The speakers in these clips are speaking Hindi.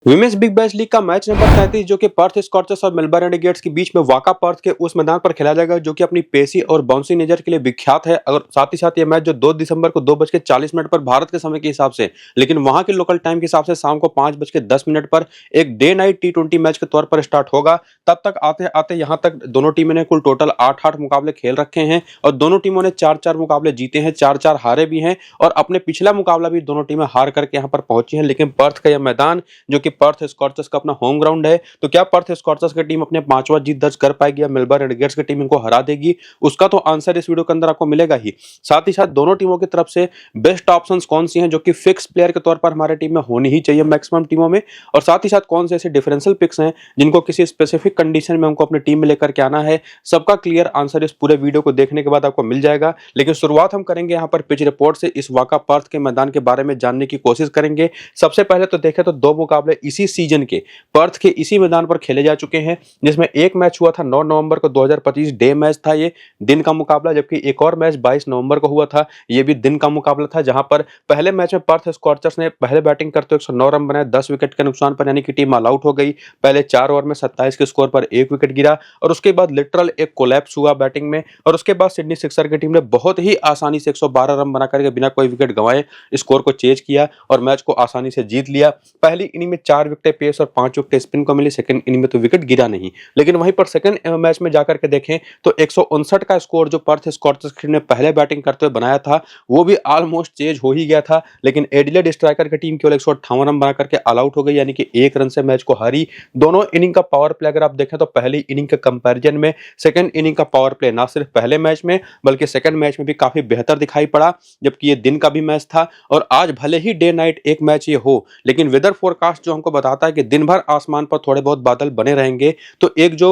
विमेंस बिग बैश लीग का मैच नंबर 33 जो कि पर्थ स्कॉचर्स और मेलबर्न रेनेगेड्स के बीच में वाका पर्थ के उस मैदान पर खेला जाएगा जो कि अपनी पेसी और बाउंसी नेचर के लिए विख्यात है। और साथ ही साथ ये मैच जो 2 दिसंबर को 2:40 पर भारत के समय के हिसाब से, लेकिन वहां के लोकल टाइम के हिसाब से शाम को 5:10 पर एक डे नाइट टी20 मैच के तौर पर स्टार्ट होगा। तब तक आते आते यहाँ तक दोनों टीमों ने कुल टोटल 8-8 मुकाबले खेल रखे हैं और दोनों टीमों ने 4-4 मुकाबले जीते हैं, 4-4 हारे भी हैं और अपने पिछला मुकाबला भी दोनों टीमें हार करके यहाँ पर पहुंची हैं। लेकिन पर्थ का यह मैदान जो कि पर्थ स्कॉचर्स का अपना होम ग्राउंड है, तो क्या पर्थ स्कॉचर्स की टीम अपने 5वां जीत दर्ज कर पाएगी या मेलबर्न रेनेगेड्स की टीम इनको हरा देगी? उसका तो आंसर इस वीडियो के अंदर आपको मिलेगा ही। साथ ही साथ दोनों टीमों की तरफ से बेस्ट ऑप्शंस कौन सी हैं जो कि फिक्स प्लेयर के तौर पर हमारे टीम में होनी ही चाहिए मैक्सिमम टीमों में, और साथ ही साथ कौन से ऐसे डिफरेंशियल पिक्स हैं जिनको किसी स्पेसिफिक कंडीशन में हमको अपनी टीम में लेकर के आना है, सबका क्लियर आंसर इस पूरे वीडियो को देखने के बाद आपको मिल जाएगा। लेकिन शुरुआत हम करेंगे यहाँ पर पिच रिपोर्ट से, इस वाका पर्थ के मैदान के बारे में जानने की कोशिश करेंगे। सबसे पहले तो देखें तो 2 मुकाबले इसी सीजन के पर्थ के इसी मैदान पर खेले जा चुके हैं, जिसमें एक मैच हुआ था 9 नवंबर को 2025, डे मैच था ये, दिन का मुकाबला, जबकि एक और मैच 22 नवंबर को हुआ था, ये भी दिन का मुकाबला था, जहां पर पहले मैच में पर्थ स्कॉचर्स ने पहले बैटिंग करते हुए 109 रन बनाए 10 विकेट के नुकसान पर, यानी कि टीम ऑल आउट हो गई। पहले 4 ओवर में 27 के स्कोर पर 1 विकेट गिरा और उसके बाद लिटरल एक कोलैप्स हुआ बैटिंग में, और उसके बाद सिडनी सिक्सर की टीम ने बहुत ही आसानी से 112 रन बना करके बिना कोई विकेट गंवाए स्कोर को चेज किया और मैच को आसानी से जीत लिया। पहली इनिंग में 4 विकेट पेस और 5 विकेट स्पिन को मिली, सेकंड इनिंग में तो विकेट गिरा नहीं। लेकिन वहीं पर सेकंड मैच में जाकर के देखें तो 159 का स्कोर जो पर्थ स्कॉचर्स ने पहले बैटिंग करते हुए बनाया था वो भी ऑलमोस्ट चेज हो ही गया था, लेकिन एडिलेड स्ट्राइकर की टीम केवल 158 रन बना करके ऑल आउट हो गई, यानी कि 1 रन से मैच को हारी। दोनों इनिंग का पावर प्ले अगर आप देखें तो पहली इनिंग के कंपैरिजन में सेकंड इनिंग का पावर प्ले ना सिर्फ पहले मैच में बल्कि सेकंड मैच में भी काफी बेहतर दिखाई पड़ा, जबकि ये दिन का भी मैच था। और आज भले ही डे नाइट एक मैच ये हो, लेकिन वेदर फोरकास्ट जो हमको बताता है कि दिन भर आसमान पर थोड़े बहुत बादल बने रहेंगे, तो एक जो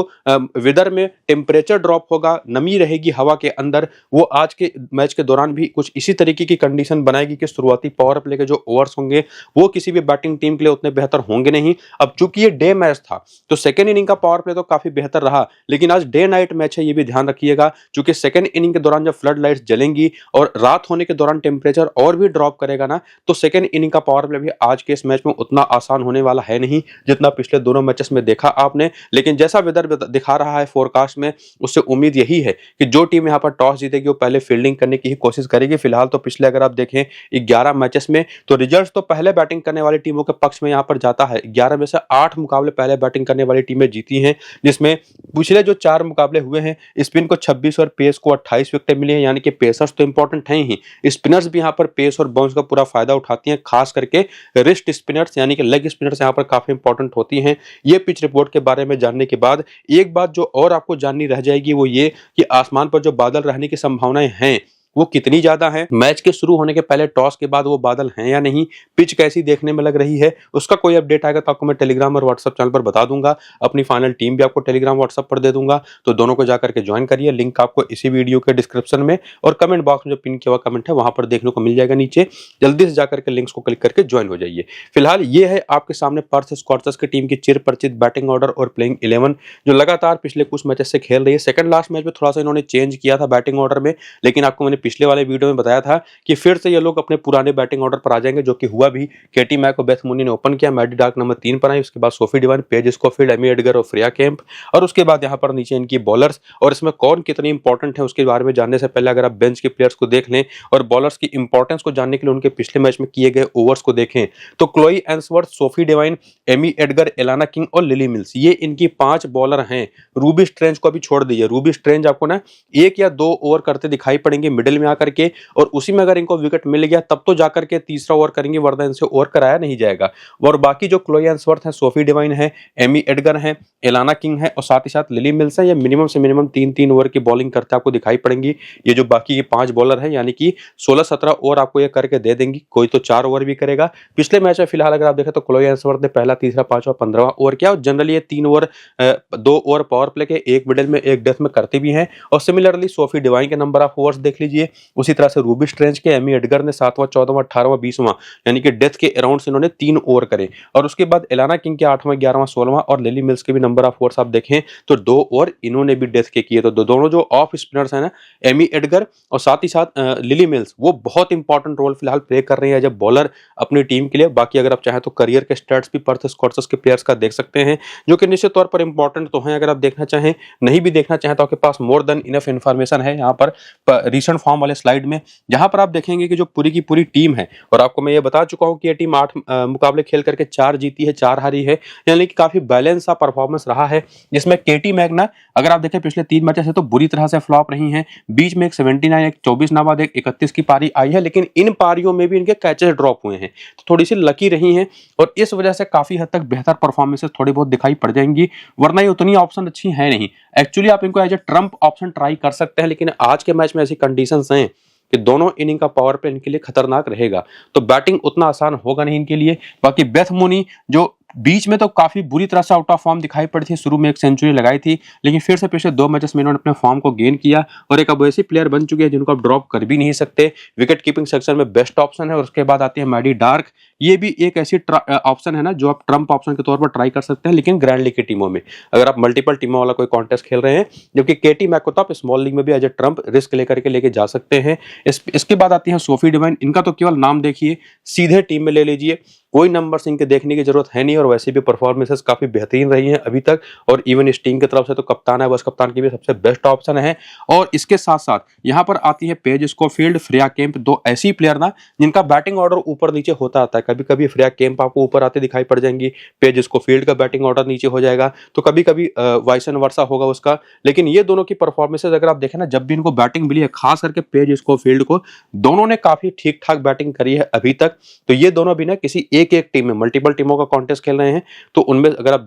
वेदर में टेम्परेचर ड्रॉप होगा, नमी रहेगी हवा के अंदर, वो आज के मैच के दौरान भी कुछ इसी तरीके की कंडीशन बनाएगी कि शुरुआती पावर प्ले के जो ओवर्स होंगे वो किसी भी बैटिंग टीम के लिए उतने बेहतर होंगे नहीं। अब चूंकि ये डे मैच था तो सेकेंड इनिंग का पावर प्ले तो काफी बेहतर रहा, लेकिन आज डे नाइट मैच है, ये भी ध्यान रखिएगा, क्योंकि सेकेंड इनिंग के दौरान जब फ्लड लाइट्स जलेंगी और रात होने के दौरान टेम्परेचर और भी ड्रॉप करेगा ना, तो सेकेंड इनिंग का पावर प्ले भी आज के इस मैच में उतना आसान होने वाला है नहीं जितना पिछले दोनों मैचेस में देखा आपने। लेकिन जैसा वेदर दिखा रहा है फोरकास्ट में, उससे उम्मीद यही है कि जो टीम यहां पर टॉस जीतेगी वो पहले फील्डिंग करने की ही कोशिश करेगी। फिलहाल तो पिछले अगर आप देखें 11 मैचेस में तो रिजल्ट्स तो पहले बैटिंग करने वाली टीमों के पक्ष में यहां पर जाता है। 11 में से 8 मुकाबले पहले बैटिंग करने वाली टीमें जीती हैं, जिसमें पिछले जो 4 मुकाबले हुए हैं स्पिन को 26 और पेस को 28 विकेट मिली हैं, यानी कि पेसर्स तो इंपॉर्टेंट हैं ही, स्पिनर्स भी यहां पर पेस और बाउंस का पूरा फायदा उठाती हैं, खास करके रिस्ट स्पिनर्स यानी कि लेग स्पिनर्स यहां पर काफी इंपॉर्टेंट होती हैं। ये पिच रिपोर्ट के बारे में जानने के बाद एक बात जो और आपको जाननी रह जाएगी वो ये कि आसमान पर जो बादल रहने की संभावनाएं हैं वो कितनी ज्यादा है, मैच के शुरू होने के पहले टॉस के बाद वो बादल हैं या नहीं, पिच कैसी देखने में लग रही है, उसका कोई अपडेट आएगा तो आपको मैं टेलीग्राम और व्हाट्सएप चैनल पर बता दूंगा। अपनी फाइनल टीम भी आपको टेलीग्राम व्हाट्सएप पर दे दूंगा, तो दोनों को जाकर के ज्वाइन करिए। लिंक आपको इसी वीडियो के डिस्क्रिप्शन में और कमेंट बॉक्स में जो पिन किया हुआ कमेंट है वहां पर देखने को मिल जाएगा नीचे, जल्दी से जाकर के लिंक्स को क्लिक करके ज्वाइन हो जाइए। फिलहाल ये है आपके सामने पर्थ स्कॉचर्स की टीम की चिरपरिचित बैटिंग ऑर्डर और प्लेइंग 11 जो लगातार पिछले कुछ मैचेस से खेल रही है। सेकंड लास्ट मैच में थोड़ा सा इन्होंने चेंज किया था बैटिंग ऑर्डर में, लेकिन आपको मैंने पिछले वाले वीडियो में बताया था कि फिर से ये लोग अपने पुराने बैटिंग ऑर्डर पर आ जाएंगे, जो कि हुआ भी। केटी मैक और बेथ मूनी ने ओपन किया, मैडी डार्क नंबर 3 पर आई, उसके बाद Sophie Devine, Paige Scholefield, Amy Edgar और फ्रिया कैंप, और उसके बाद यहाँ पर नीचे इनकी बॉलर्स, और इसमें कौन कितनी इंपॉर्टेंट है उसके बारे में जानने से पहले अगर आप बेंच के प्लेयर्स को देख लें और बॉलर्स की इंपॉर्टेंस को जानने के लिए उनके पिछले मैच में किए गए ओवर्स को देखें, तो Chloe Ainsworth, Sophie Devine, Amy Edgar, Alana King और लिली मिल्स, ये इनकी 5 बॉलर हैं। रूबी स्ट्रेंज को अभी छोड़ दीजिए, रूबी स्ट्रेंज आपको ना 1 या 2 ओवर करते दिखाई पड़ेंगे मिडिल में आकर के, और उसी में अगर इनको विकेट मिल गया तब तो जाकर के तीसरा ओवर करेंगे, वरना इनसे ओवर कराया नहीं जाएगा। और बाकी जो क्लोई एंसवर्थ है, सोफी डिवाइन है, एमी एडगर है, एलाना किंग है और साथ ही साथ लिली मिल्स है, ये मिनिमम से मिनिमम 3-3 ओवर की बॉलिंग करते आपको दिखाई पड़ेंगी। ये जो बाकी के 5 बॉलर है यानी कि 16-17 ओवर आपको ये करके दे देंगी, कोई तो 4 ओवर भी करेगा। पिछले मैच में फिलहाल अगर आप देखें तो क्लोई एंसवर्थ ने पहला, तीसरा, 5वां, 15वां ओवर किया, और जनरली ये 3 ओवर 2 ओवर पावर प्ले के, 1 मिडिल में 1 डेथ में करते भी हैं। और सिमिलरली सोफी डिवाइन के नंबर ऑफ ओवर्स देख लीजिए, लीजिए। उसी तरह से रूबी स्ट्रेंज के एमी एडगर ने 7वां 14वां 18वां 20वां यानी कि डेथ के अराउंड इन्होंने 3 ओवर करे। और उसके बाद एलाना किंग के 8वां 11वां 16वां और लिली मिल्स के भी नंबर ऑफ ओवर्स आप देखें तो 2 ओवर इन्होंने भी डेथ के किए। तो दोनों जो ऑफ स्पिनर्स हैं ना, एमी एडगर और साथ ही साथ लिली मिल्स, वो बहुत इंपॉर्टेंट रोल फिलहाल प्ले कर रही है जब बॉलर अपनी टीम के लिए। बाकी अगर आप चाहें तो करियर के स्टैट्स भी पर्थ स्कॉर्चर्स के प्लेयर्स का देख सकते हैं, जो कि निश्चित तौर पर इंपॉर्टेंट तो हैं। अगर आप देखना चाहें, नहीं भी देखना चाहें तो आपके पास मोर देन इनफ इन्फॉर्मेशन है यहाँ पर रीसेंट फॉर्म वाले स्लाइड में, जहां पर आप देखेंगे कि जो पूरी की पूरी टीम है, और आपको मैं ये बता चुका हूं कि ये टीम 8 मुकाबले खेल करके 4 जीती है, 4 हारी है, यानी कि काफी बैलेंस सा परफॉर्मेंस रहा है। जिसमें केटी मैकना अगर आप देखें पिछले 3 मैचेस से तो बुरी तरह से फ्लॉप रही हैं। बीच में एक 79 एक 24 नाबाद एक 31 की पारी आई है, लेकिन इन पारियों में भी इनके कैचेस ड्रॉप हुए हैं, तो थोड़ी सी लकी रही हैं और इस वजह से काफी हद तक बेहतर परफॉर्मेंसेस थोड़ी बहुत दिखाई पड़ जाएंगी, वरना ये उतनी ऑप्शन अच्छी है नहीं। एक्चुअली आप इनको as a trump option try कर सकते हैं, लेकिन आज के मैच में ऐसी कंडीशंस हैं कि दोनों इनिंग का पावर प्ले इनके लिए खतरनाक रहेगा, तो बैटिंग उतना आसान होगा नहीं इनके लिए। बाकी बेथ मूनी जो बीच में तो काफी बुरी तरह से आउट ऑफ फॉर्म दिखाई पड़ी थी, शुरू में एक सेंचुरी लगाई थी, लेकिन फिर से पिछले 2 मैचेस में इन्होंने अपने फॉर्म को गेन किया और एक अब ऐसी प्लेयर बन चुके हैं जिनको आप ड्रॉप कर भी नहीं सकते। विकेट कीपिंग सेक्शन में बेस्ट ऑप्शन है। और उसके बाद आती है मैडी डार्क, ये भी एक ऐसी ऑप्शन है ना जो आप ट्रम्प ऑप्शन के तौर पर ट्राई कर सकते हैं, लेकिन ग्रैंड लीग की टीमों में, अगर आप मल्टीपल टीमों वाला कोई कॉन्टेस्ट खेल रहे हैं। जबकि केटी मैक को तो आप स्मॉल लीग में भी एज ए ट्रम्प रिस्क लेकर के लेके जा सकते हैं। इसके बाद आती है सोफी डिवाइन, इनका तो केवल नाम देखिए, सीधे टीम में ले लीजिए, कोई नंबर्स इनके देखने की जरूरत है नहीं, और वैसे भी परफॉर्मेंसेस काफी बेहतरीन रही हैं अभी तक। और इवन इस टीम की तरफ से तो कप्तान है, बस कप्तान की भी सबसे बेस्ट ऑप्शन है। और इसके साथ साथ यहाँ पर आती है पेज स्कोफील्ड, फ्रेया केम्प, 2 ऐसी प्लेयर ना जिनका बैटिंग ऑर्डर ऊपर नीचे होता आता है। कभी कभी फ्रेया केम्प आपको ऊपर आते दिखाई पड़ जाएंगी, पेज स्कोफील्ड का बैटिंग ऑर्डर नीचे हो जाएगा, तो कभी कभी वाइस एंड वर्सा होगा उसका। लेकिन ये दोनों की परफॉर्मेंसेज अगर आप देखें ना, जब भी इनको बैटिंग मिली है, खास करके पेज स्कोफील्ड को, दोनों ने काफी ठीक ठाक बैटिंग करी है अभी तक। तो ये दोनों भी ना किसी एक टीम में, मल्टीपल टीमों का कॉन्टेस्ट खेल रहे हैं, तो उनमें अगर आप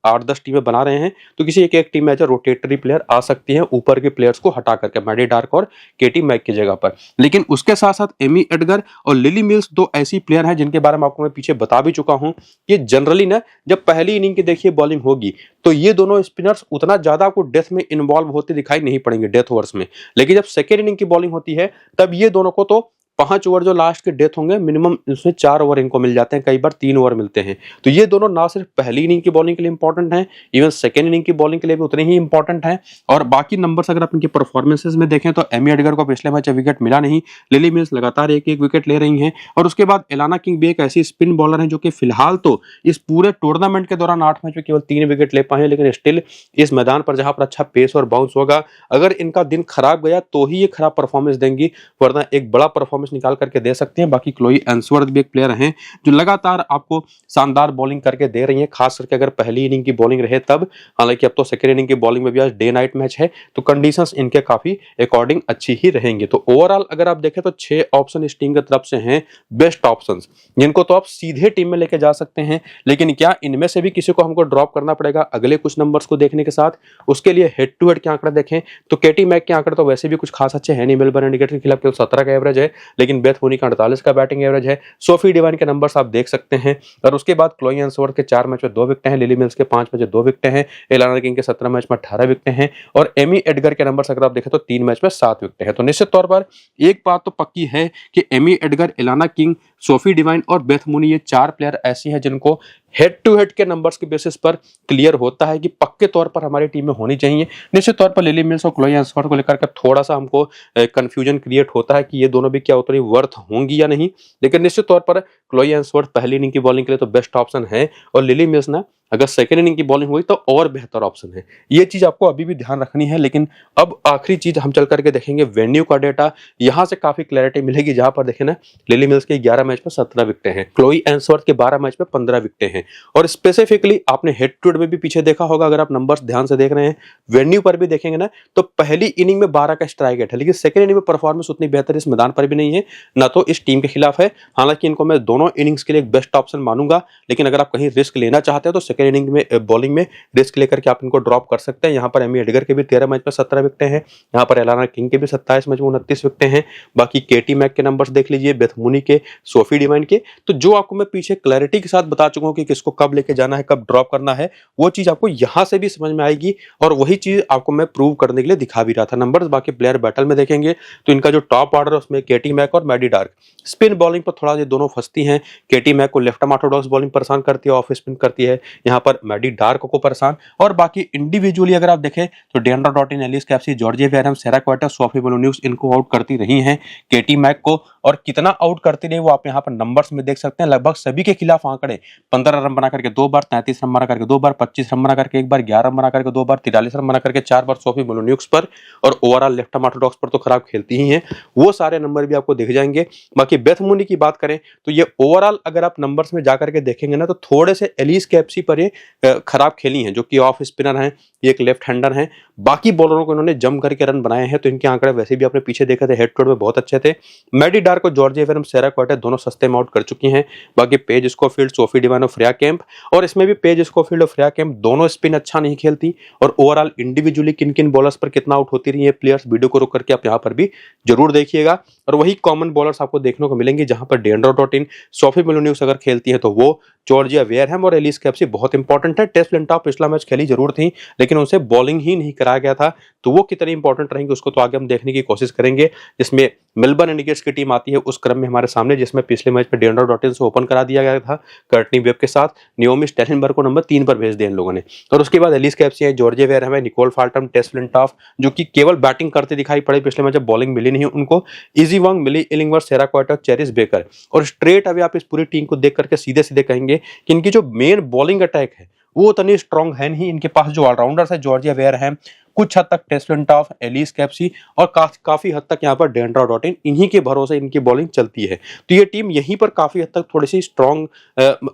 8-10 टीमें बना रहे हैं तो किसी एक टीम में एज रोटेटरी प्लेयर आ सकती है ऊपर के प्लेयर्स को हटा करके, मैडी डार्क और केटी मैक की जगह पर। लेकिन उसके साथ साथ एमी एडगर और लिली मिल्स 2 ऐसी प्लेयर हैं जिनके बारे में आपको मैं पीछे बता भी चुका हूं कि जनरली ना जब पहली इनिंग की देखिए बॉलिंग होगी तो ये दोनों स्पिनर्स उतना ज्यादा आपको डेथ में इन्वॉल्व होते दिखाई नहीं पड़ेंगे, डेथ ओवर्स में। लेकिन जब सेकेंड इनिंग की बॉलिंग होती है तब ये दोनों को तो 5 ओवर जो लास्ट के डेथ होंगे, मिनिमम इसमें 4 ओवर इनको मिल जाते हैं, कई बार 3 ओवर मिलते हैं। तो ये दोनों ना सिर्फ पहली इनिंग की बॉलिंग के लिए इंपॉर्टेंट हैं, इवन सेकेंड इनिंग की बॉलिंग के लिए भी उतने ही इंपॉर्टेंट हैं। और बाकी नंबर्स अगर आप इनके परफॉर्मेंसेस में देखें तो एमी एडगर को पिछले मैच विकेट मिला नहीं, लिली मिल्स लगातार एक विकेट ले रही हैं। और उसके बाद एलाना किंग भी एक ऐसी स्पिन बॉलर है जो कि फिलहाल तो इस पूरे टूर्नामेंट के दौरान 8 मैच में केवल 3 विकेट ले पाए हैं, लेकिन स्टिल इस मैदान पर जहां पर अच्छा पेस और बाउंस होगा, अगर इनका दिन खराब गया तो ही ये खराब परफॉर्मेंस देंगी, वरना एक बड़ा परफॉर्मेंस निकाल करके दे सकते हैं। बाकी क्लोई एंसवर्थ भी एक प्लेयर हैं जो लगातार आपको शानदार बॉलिंग करके दे रही हैं, खास करके अगर पहली इनिंग की बॉलिंग रहे तब। हालांकि अब तो सेकेंड इनिंग की बॉलिंग में भी आज डे नाइट मैच है, तो कंडीशंस इनके काफी अकॉर्डिंग अच्छी ही रहेंगी। तो ओवरऑल अगर आप देखें तो 6 ऑप्शन इस टीम की तरफ से हैं बेस्ट ऑप्शंस, जिनको तो आप सीधे टीम में लेके जा सकते हैं। लेकिन क्या इनमें से भी किसी को हमको ड्रॉप करना पड़ेगा अगले कुछ नंबर्स को देखने के साथ? उसके लिए हेड टू हेड के आंकड़े देखें तो केटी मैक के आंकड़े तो वैसे भी कुछ खास अच्छे हैं नहीं, मेलबर्न इंडिकेटर के खिलाफ केवल 17 का एवरेज है, लेकिन बेथ मूनी का 48 का बैटिंग एवरेज है। सोफी डिवाइन के नंबर्स आप देख सकते हैं। और उसके बाद क्लोई एंसवर्थ के 4 मैच में 2 विकेट हैं, लिली मिल्स के 5 मैच में 2 विकेट हैं, एलाना किंग के 17 मैच में 18 विकेट हैं, और एमी एडगर के नंबर्स अगर आप देखें तो 3 मैच में 7 विकेट हैं। तो निश्चित तौर पर एक बात तो पक्की है कि Amy Edgar, Alana King, Sophie Devine और बेथ मूनी, ये 4 प्लेयर ऐसी हैं जिनको हेड टू हेड के नंबर्स के बेसिस पर क्लियर होता है कि पक्के तौर पर हमारी टीम में होनी चाहिए। निश्चित तौर पर लिली मिल्स और क्लोई एंसवर्थ को लेकर के थोड़ा सा हमको कंफ्यूजन क्रिएट होता है कि ये दोनों भी क्या उतनी वर्थ होंगी या नहीं, लेकिन निश्चित तौर पर क्लोई एंसवर्थ पहली इनिंग की बॉलिंग के लिए तो बेस्ट ऑप्शन है, और लिली मिल्स ना अगर सेकेंड इनिंग की बॉलिंग हुई तो और बेहतर ऑप्शन है। ये चीज आपको अभी भी ध्यान रखनी है। लेकिन अब आखिरी चीज हम चल करके देखेंगे वेन्यू का डेटा, यहां से काफी क्लैरिटी मिलेगी। जहां पर देखें ना, लिली मिल्स के 11 मैच में 17 विकेटें हैं, क्लोई एंसवर्थ के 12 मैच में 15 विकेटें हैं। और स्पेसिफिकली आपने हेड टू हेड में भी पीछे देखा होगा, अगर आप नंबर्स ध्यान से देख रहे हैं, वेन्यू पर भी देखेंगे ना, तो पहली इनिंग में 12 का स्ट्राइक रेट है, लेकिन सेकेंड इनिंग में परफॉर्मेंस उतनी बेहतर इस मैदान पर भी नहीं है, ना तो इस टीम के खिलाफ है। हालांकि इनको मैं दोनों इनिंग्स के लिए एक बेस्ट ऑप्शन मानूंगा, लेकिन अगर आप कहीं रिस्क लेना चाहते हैं तो सेकंड इनिंग में बॉलिंग में रिस्क लेकर के आप इनको ड्रॉप कर सकते हैं। यहाँ पर एमी एडगर के भी 13 मैच में 17 विकेटें हैं। यहाँ पर एलाना किंग के भी 27 मैच में 29 विकेटें हैं। बाकी केटी मैक के नंबर्स देख लीजिए, बेथ मूनी के, सोफी डिवाइन के। तो जो आपको मैं पीछे क्लैरिटी के साथ बता चुका हूँ कि किसको कब लेके जाना है, कब ड्रॉप करना है, वो चीज आपको यहाँ से भी समझ में आएगी और वही चीज आपको मैं प्रूव करने के लिए दिखा भी रहा था नंबर्स। बाकी प्लेयर बैटल में देखेंगे तो इनका जो टॉप ऑर्डर है उसमें केटी मैक और मैडी डार्क। स्पिन बॉलिंग पर थोड़ा ये दोनों फंसती हैं। केटी मैक को लेफ्ट आर्म ऑर्थोडॉक्स बॉलिंग परेशान करती है, ऑफ स्पिन करती है। यहाँ पर मैडी डार्क को परेशान। और बाकी इंडिविजुअली अगर आप देखें तो Deandra Dottin, Alice Capsey, Georgia Wareham, Sarah क्वार्टर, सोफी बोलोन्यूज इनको आउट करती रही हैं केटी मैक को। और कितना आउट करती रही वो आप यहाँ पर नंबर्स में देख सकते हैं। लगभग सभी के खिलाफ आंकड़े 15 रन बना करके 2 बार, 33 रन बना करके 2 बार, 25 रन बना करके 1 बार, 11 रन बना करके 2 बार, 43 रन बना करके 4 बार सोफी बोलोन्यूज पर। और ओवरऑल लेफ्ट आर्म ऑर्थोडॉक्स पर तो खराब खेलती ही हैं। वो सारे नंबर भी आपको दिख जाएंगे। बाकी बेथ मूनी की बात करें तो ये ओवरऑल अगर आप नंबर्स में जाकर के देखेंगे ना तो थोड़े से एलिस कैप्सी पर ये खराब खेली हैं, जो कि ऑफ स्पिनर हैं, ये एक लेफ्ट हैंडर हैं। बाकी बॉलरों को इन्होंने जम करके रन बनाए हैं, तो इनके आंकड़े वैसे भी आपने पीछे देखे थे हेड टू हेड में बहुत अच्छे थे। मैडी डार्क को जॉर्जिया वेयरहैम, सेरा क्वार्टर दोनों सस्ते में आउट कर चुकी हैं। बाकी पेज स्कोफील्ड, सोफी डिवाइन और फ्रेया कैंप, और इसमें भी पेज स्कोफील्ड और फ्रेया कैंप दोनों स्पिन अच्छा नहीं खेलती। और ओवरऑल इंडिविजुअली किन किन बॉलर्स पर कितना आउट होती रही है प्लेयर्स, वीडियो को रोक करके आप यहाँ पर भी जरूर देखिएगा। और वही कॉमन बॉलर्स आपको देखने को मिलेंगे, जहां पर डेंड्रा डॉटिन, सोफी बोलोन्यूज अगर खेलती है तो वो जॉर्जिया वेयरहैम और एलिस कैप्सी बहुत इंपॉर्टेंट है। टेस्ट फ्लिंटॉफ पिछला मैच खेली जरूर थी, लेकिन उनसे बॉलिंग ही नहीं कराया गया था, तो वो कितनी इंपॉर्टेंट रहेंगे उसको तो आगे हम देखने की कोशिश करेंगे। जिसमें मेलबर्न इंडिकेट्स की टीम आती है उस क्रम में हमारे सामने, जिसमें पिछले मैच में डेंड्रा डॉटिन से ओपन करा दिया गया था कर्टनी वेब के साथ। नियोमी स्टेनबर्ग को नंबर 3 पर भेज दिया इन लोगों ने। और उसके बाद एलिस कैप्सी है, जॉर्जिया वेयरहैम है, निकोल फाल्टम, टेस्ट फ्लिंटॉफ, जो कि केवल बैटिंग करते दिखाई पड़े पिछले मैच, बॉलिंग मिली नहीं उनको। इजी वंग, मिली इलिंगवर्थ, सेरा क्वार्टर, चेरिस बेकर। और स्ट्रेट अभी आप इस पूरी टीम को देख करके सीधे सीधे कहेंगे कि इनकी जो मेन बॉलिंग अटैक है वो उतनी स्ट्रांग है नहीं। इनके पास जो ऑलराउंडर्स है, जॉर्जिया वेयरहैम, कुछ हद तक टेस्ट फ्लिंटॉफ, एलिस कैप्सी और काफी हद तक यहाँ पर डेंड्रा डॉटिन, इन्हीं के भरोसे इनकी बॉलिंग चलती है। तो ये टीम यहीं पर काफी हद तक थोड़ी सी स्ट्रांग,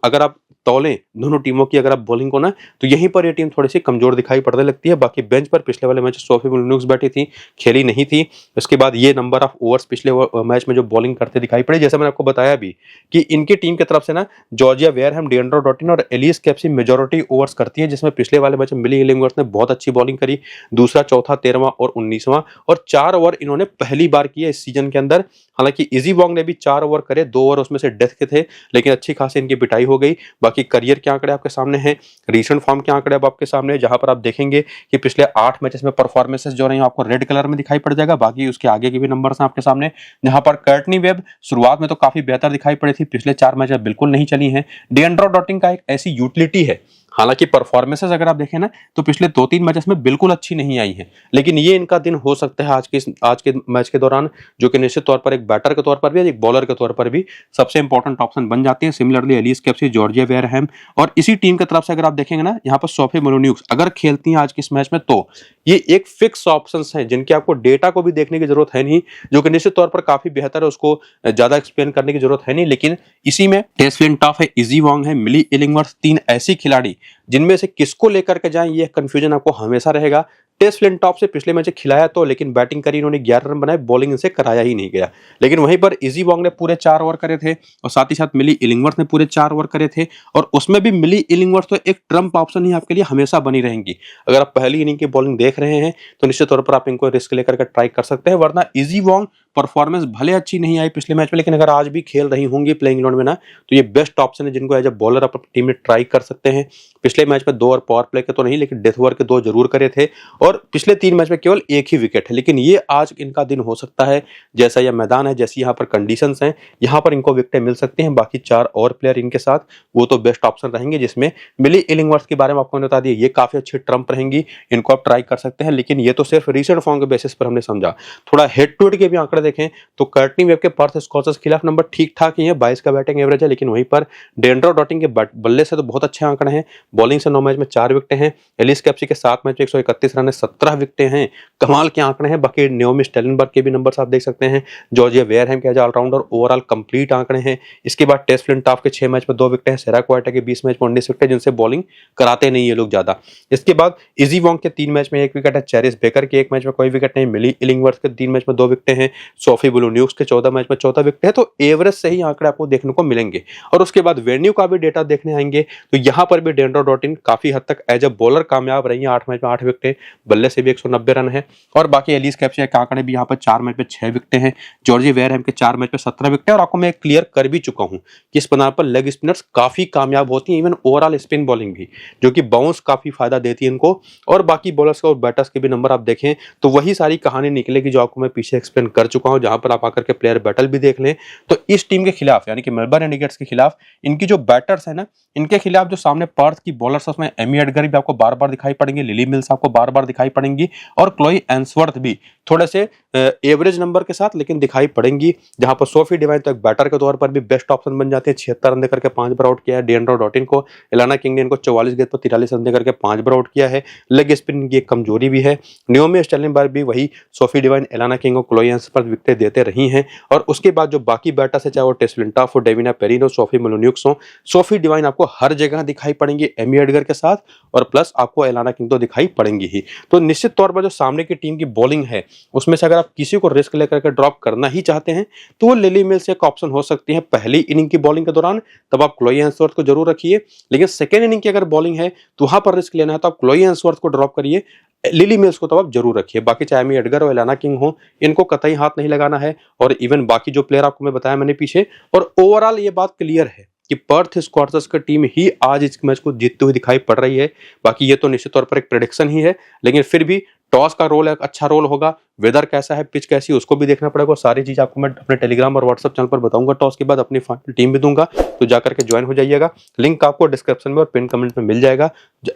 अगर आप तौलें दोनों टीमों की अगर आप बॉलिंग को ना, तो यहीं पर ये टीम थोड़ी सी कमजोर दिखाई पड़ने लगती है। बाकी बेंच पर पिछले वाले मैच सोफी बोलोन्यूज बैठी थी, खेली नहीं थी। उसके बाद ये नंबर ऑफ ओवर्स पिछले मैच में जो बॉलिंग करते दिखाई पड़े, जैसे मैंने आपको बताया भी कि इनकी टीम की तरफ से ना जॉर्जिया वेयरहैम, डेंड्रा डॉटिन और एलिस कैप्सी मेजॉरिटी ओवर्स करती है, जिसमें पिछले वाले मैच में मिली इलिंगवर्थ ने बहुत अच्छी बॉलिंग करी, दूसरा, चौथा, 13वां और 19वां, और 4 ओवर इन्होंने पहली बार किए इस सीजन के अंदर। हालांकि इजी वॉन्ग ने भी 4 ओवर करे, 2 ओवर उसमें से डेथ के थे, लेकिन अच्छी खासी इनकी पिटाई हो गई। बाकी करियर के आंकड़े आपके सामने हैं, रीसेंट फॉर्म के आंकड़े अब आपके सामने, जहां पर आप देखेंगे कि पिछले 8 मैचेस में परफॉर्मेंसेस जो रही हैं आपको रेड कलर में दिखाई पड़ जाएगा। बाकी उसके आगे के भी नंबर्स हैं आपके सामने, जहां पर कर्टनी वेब शुरुआत में तो काफी बेहतर दिखाई पड़ी थी, पिछले 4 मैच बिल्कुल नहीं चली हैं। डेंड्रा डॉटिन का एक ऐसी यूटिलिटी है, हालांकि परफॉर्मेंसेस अगर आप देखें ना तो पिछले 2-3 मैचेस में बिल्कुल अच्छी नहीं आई है, लेकिन ये इनका दिन हो सकता है आज के मैच के दौरान, जो कि निश्चित तौर पर एक बैटर के तौर पर भी, एक बॉलर के तौर पर भी सबसे इंपॉर्टेंट ऑप्शन बन जाते हैं। Similarly Alice Capsey, Georgia Wareham, और इसी टीम की तरफ से अगर आप देखेंगे ना, यहाँ पर सोफी बोलोन्यूज अगर खेलती हैं आज के इस मैच में, तो ये एक फिक्स ऑप्शंस हैं जिनके आपको डेटा को भी देखने की जरूरत है नहीं, जो कि निश्चित तौर पर काफी बेहतर है, उसको ज्यादा एक्सप्लेन करने की जरूरत है नहीं। लेकिन इसी में टेस्ट फ्लिंटॉफ है, इजी वॉन्ग है, मिली इलिंगवर्थ, 3 ऐसी खिलाड़ी जिनमें से किसको लेकर के जाएं, ये कंफ्यूजन आपको हमेशा रहेगा। टेस्ट फ्लिंटॉफ से पिछले मैच खिलाया तो, लेकिन बैटिंग करी इन्होंने, 11 रन बनाए, बॉलिंग इनसे कराया ही नहीं गया। लेकिन वहीं पर इजी वॉन्ग ने पूरे 4 ओवर करे थे, और साथ ही साथ मिली इलिंगवर्थ ने पूरे 4 ओवर करे थे, और उसमें भी मिली इलिंगवर्थ तो एक ट्रम्प ऑप्शन ही आपके लिए हमेशा बनी रहेंगी। अगर आप पहली इनिंग की बॉलिंग देख रहे हैं तो निश्चित तौर पर आप इनको रिस्क लेकर के ट्राई कर सकते हैं, वरना इजी वॉन्ग परफॉर्मेंस भले अच्छी नहीं आई पिछले मैच में, लेकिन अगर आज भी खेल रही होंगी प्लेइंग इलेवन में ना, तो ये बेस्ट ऑप्शन है जिनको एज ए बॉलर आप टीम में ट्राई कर सकते हैं। पिछले मैच में 2 ओवर पावर प्ले के तो नहीं, लेकिन डेथ ओवर के 2 जरूर करे थे, और पिछले 3 मैच में केवल 1 ही विकेट है। लेकिन ये आज इनका दिन हो सकता है, जैसा यह मैदान है, जैसी यहाँ पर कंडीशंस हैं, यहाँ पर इनको विकेटें मिल सकती हैं। बाकी 4 और प्लेयर इनके साथ, वो तो बेस्ट ऑप्शन रहेंगे, जिसमें मिली इलिंगवर्थ के बारे में आपको बता दिया, ये काफी अच्छी ट्रम्प रहेंगी, इनको आप ट्राई कर सकते हैं। लेकिन ये तो सिर्फ रीसेंट फॉर्म के बेसिस पर हमने समझा। थोड़ा हेड टू हेड के भी आंकड़े देखें तो कर्टनी वेब के पर्थ स्कॉचर्स के खिलाफ नंबर ठीक ठाक ही है, 22 का बैटिंग एवरेज है, लेकिन वहीं पर डेंड्रा डॉटिन के बल्ले से तो बहुत अच्छे आंकड़े हैं। बॉलिंग से 9 मैच में 4 विकेटें हैं। एलिस कैप्सी के 7 मैच में 131 रन है, 17 विकेटें हैं, कमाल के आंकड़े हैं। बाकी नाओमी स्टेलनबर्ग के भी नंबर्स आप देख सकते हैं, जॉर्जिया वेयरहैम के एज ऑलराउंडर ओवरऑल कंप्लीट आंकड़े हैं। इसके बाद टेस फ्लिंटॉफ के 6 मैच में 2 विकेट हैं, सेरा क्वार्टा के 20 मैच में 19 विकेट, जिनसे बॉलिंग कराते नहीं ये लोग ज्यादा। इसके बाद इजी वोंग के 3 मैच में 1 विकेट है, चेरिस बेकर के 1 मैच में कोई विकेट नहीं, मिली इलिंगवर्थ के 3 मैच में 2 विकेट हैं, सोफी बुलुन्यूक्स के 14 मैच में 14 विकेट है। तो एवरेज से ही आंकड़े आपको देखने को मिलेंगे। और उसके बाद वेन्यू का भी डेटा देखने आएंगे तो यहाँ पर भी डेंड्रो डॉटिन काफी हद तक एज अ बॉलर कामयाब रही है। 8 मैच में 8 विकेट, बल्ले से भी 190 रन है। और बाकी एलिस कैप्चर के आंकड़े भी यहाँ पर 4 मैच में 6 विकेट हैं, जॉर्जिया वेयरहैम के 4 मैच में 17 विकेट है। और आपको मैं क्लियर कर भी चुका हूँ कि इस मैदान पर लेग स्पिनर्स काफी कामयाब होती हैं, इवन ओवरऑल स्पिन बॉलिंग भी, जो कि बाउंस काफी फायदा देती है इनको। और बाकी बॉलर्स का और बैटर्स के भी नंबर आप देखें तो वही सारी कहानी निकलेगी जो आपको मैं पीछे एक्सप्लेन कर चुका हूं, जहां पर आप आकर के प्लेयर बैटल भी देख लें। तो इस टीम के खिलाफ यानी कि मेलबर्न रेनेगेट्स के खिलाफ इनकी जो बैटर्स है ना, इनके खिलाफ जो सामने पर्थ की बॉलर्स उसमें एमी एडगर भी आपको बार बार दिखाई पड़ेंगे, लिली मिल्स आपको बार बार दिखाई पड़ेंगी, और क्लोई एंसवर्थ भी थोड़े से एवरेज नंबर के साथ लेकिन दिखाई पड़ेंगी। जहां पर सोफी डिवाइन तो एक बैटर के तौर पर भी बेस्ट ऑप्शन बन जाते हैं, 76 रन देकर के 5 बार आउट किया है डेंड्रो डॉटिन को। एलाना किंग ने इनको 44 गेंद पर 43 रन देकर के 5 बार आउट किया है। लेग स्पिन की एक कमजोरी भी है। नाओमी स्टेलनबर्ग भी वही सोफी डिवाइन, एलाना किंग और क्लोई एंसवर्थ विकेट देते रही हैं। और उसके बाद जो बाकी बैटर्स है, चाहे वो टेस फ्लिंटॉफ हो, डेविना पेरिनो, सोफी मुलुन्यूक्स हो, सोफी डिवाइन आपको हर जगह दिखाई पड़ेंगी एमी एडगर के साथ, और प्लस आपको एलाना किंग तो दिखाई पड़ेंगी ही। तो निश्चित तौर पर जो सामने की टीम की बॉलिंग है उसमें से अगर आप किसी को रिस्क लेकर के ड्रॉप करना ही चाहते हैं तो वो लिली मिल्स एक ऑप्शन हो सकती है पहली इनिंग की बॉलिंग के दौरान, तब आप क्लोई एंसवर्थ को जरूर रखिए। लेकिन सेकेंड इनिंग की अगर बॉलिंग है तो वहां पर रिस्क लेना है तो आप क्लोई एंसवर्थ को ड्रॉप करिए, लिली मिल्स को तो आप जरूर रखिए। बाकी चाहे एमी एडगर और एलाना किंग हो, इनको कतई हाथ नहीं लगाना है। और इवन बाकी जो प्लेयर आपको मैं बताया मैंने पीछे, और ओवरऑल ये बात क्लियर है कि पर्थ स्कॉर्चर्स की टीम ही आज इस मैच को जीतते हुए दिखाई पड़ रही है। बाकी ये तो निश्चित तौर पर एक प्रेडिक्शन ही है, लेकिन फिर भी टॉस का रोल एक अच्छा रोल होगा, वेदर कैसा है, पिच कैसी है, उसको भी देखना पड़ेगा। सारी चीज आपको मैं अपने टेलीग्राम और व्हाट्सएप चैनल पर बताऊंगा। टॉस के बाद अपनी फाइनल टीम भी दूंगा, तो जाकर के ज्वाइन हो जाइएगा। लिंक आपको डिस्क्रिप्शन में और पिन कमेंट में मिल जाएगा।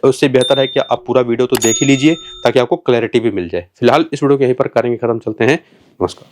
उससे बेहतर है कि आप पूरा वीडियो तो देख ही लीजिए ताकि आपको क्लैरिटी भी मिल जाए। फिलहाल इस वीडियो को यहीं पर करेंगे खत्म, चलते हैं, नमस्कार।